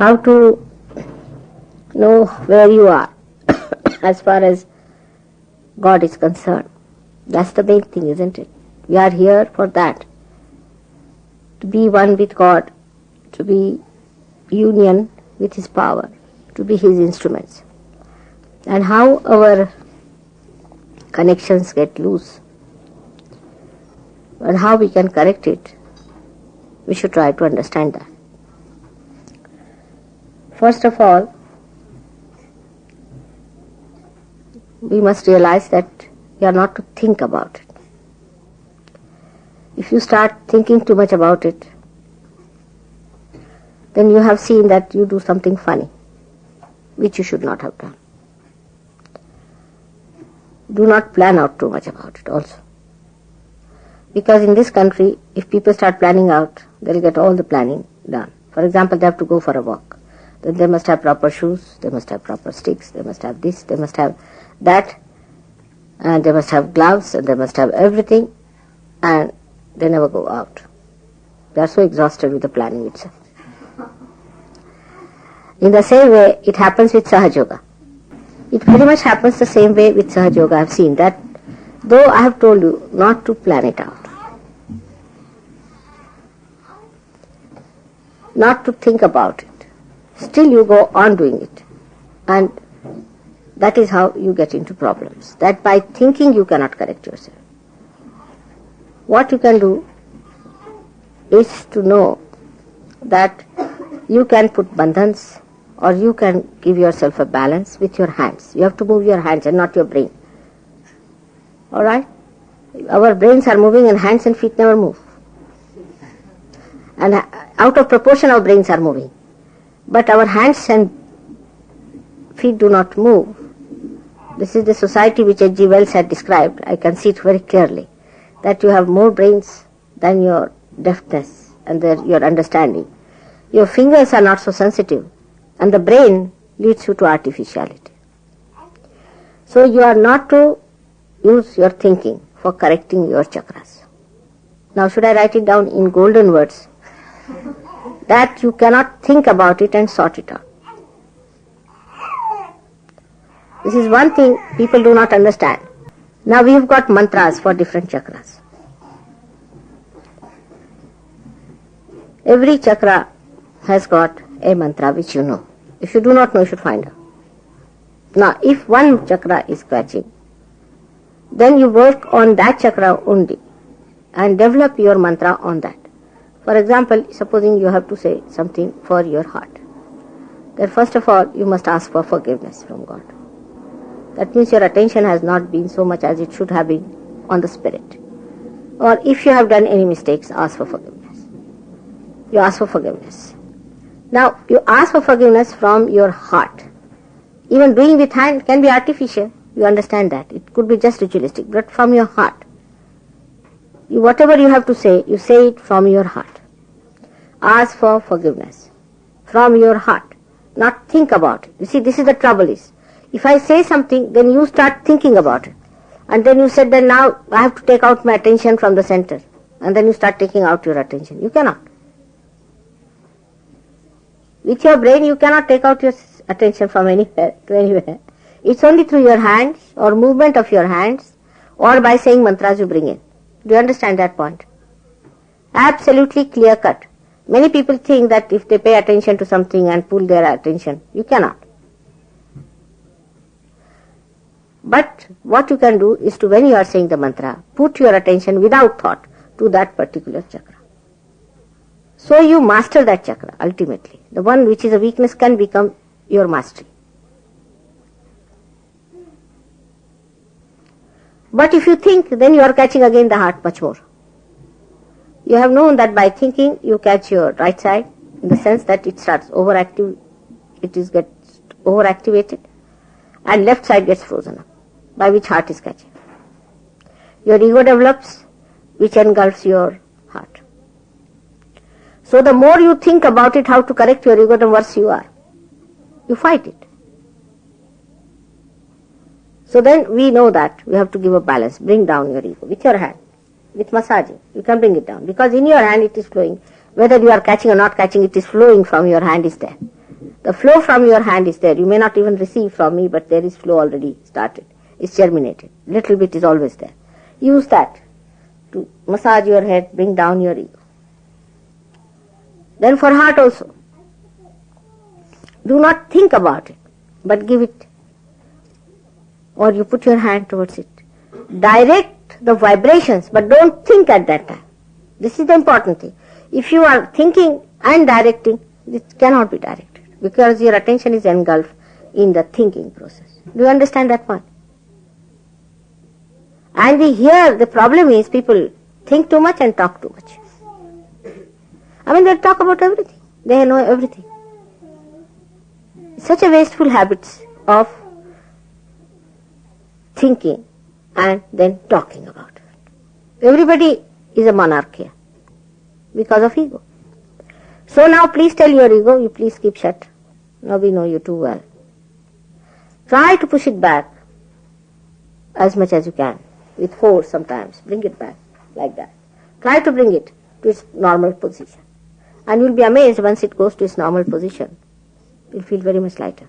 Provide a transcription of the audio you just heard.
how to know where you are as far as God is concerned. That's the main thing, isn't it? We are here for that. To be one with God, to be union with His power, to be His instruments. And how our connections get loose and how we can correct it, we should try to understand that. First of all, we must realize that we are not to think about it. If you start thinking too much about it, then you have seen that you do something funny, which you should not have done. Do not plan out too much about it also. Because in this country, if people start planning out, they'll get all the planning done. For example, they have to go for a walk. Then they must have proper shoes, they must have proper sticks, they must have this, they must have that, and they must have gloves, and they must have everything, and they never go out. They are so exhausted with the planning itself. In the same way, it happens with Sahaja Yoga. It very much happens the same way with Sahaja Yoga. I have seen that, though I have told you not to plan it out, not to think about it, still you go on doing it. And that is how you get into problems. That by thinking you cannot correct yourself. What you can do is to know that you can put bandhans or you can give yourself a balance with your hands. You have to move your hands and not your brain. Alright? Our brains are moving and hands and feet never move. And out of proportion our brains are moving. But our hands and feet do not move. This is the society which H.G. Wells had described. I can see it very clearly. That you have more brains than your deftness and your understanding. Your fingers are not so sensitive, and the brain leads you to artificiality. So you are not to use your thinking for correcting your chakras. Now should I write it down in golden words? That you cannot think about it and sort it out. This is one thing people do not understand. Now we have got mantras for different chakras. Every chakra has got a mantra which you know. If you do not know, you should find out. Now, if one chakra is catching, then you work on that chakra only and develop your mantra on that. For example, supposing you have to say something for your heart. Then first of all, you must ask for forgiveness from God. That means your attention has not been so much as it should have been on the spirit. Or if you have done any mistakes, ask for forgiveness. You ask for forgiveness. Now, you ask for forgiveness from your heart. Even doing with hand can be artificial. You understand that. It could be just ritualistic, but from your heart. Whatever you have to say, you say it from your heart. Ask for forgiveness from your heart. Not think about it. You see, this is the trouble is. If I say something, then you start thinking about it. And then you said that now I have to take out my attention from the center. And then you start taking out your attention. You cannot. With your brain, you cannot take out your attention from anywhere to anywhere. It's only through your hands or movement of your hands or by saying mantras you bring in. Do you understand that point? Absolutely clear cut. Many people think that if they pay attention to something and pull their attention, you cannot. But what you can do is to, when you are saying the mantra, put your attention without thought to that particular chakra. So you master that chakra ultimately. The one which is a weakness can become your mastery. But if you think, then you are catching again the heart much more. You have known that by thinking you catch your right side in the sense that it starts overactive, gets overactivated, and left side gets frozen up, by which heart is catching. Your ego develops, which engulfs your heart. So the more you think about it, how to correct your ego, the worse you are. You fight it. So then we know that we have to give a balance, bring down your ego with your hand, with massaging. You can bring it down because in your hand it is flowing. Whether you are catching or not catching, it is flowing from your hand is there. The flow from your hand is there. You may not even receive from me, but there is flow already started. It's germinated. Little bit is always there. Use that to massage your head, bring down your ego. Then for heart also. Do not think about it, but give it. Or you put your hand towards it. Direct the vibrations, but don't think at that time. This is the important thing. If you are thinking and directing, it cannot be directed because your attention is engulfed in the thinking process. Do you understand that point? And here the problem is people think too much and talk too much. I mean, they talk about everything. They know everything. Such a wasteful habits of thinking and then talking about it. Everybody is a monarch here because of ego. So now please tell your ego, you please keep shut. Now we know you too well. Try to push it back as much as you can. With force sometimes. Bring it back like that. Try to bring it to its normal position. And you'll be amazed once it goes to its normal position. You'll feel very much lighter.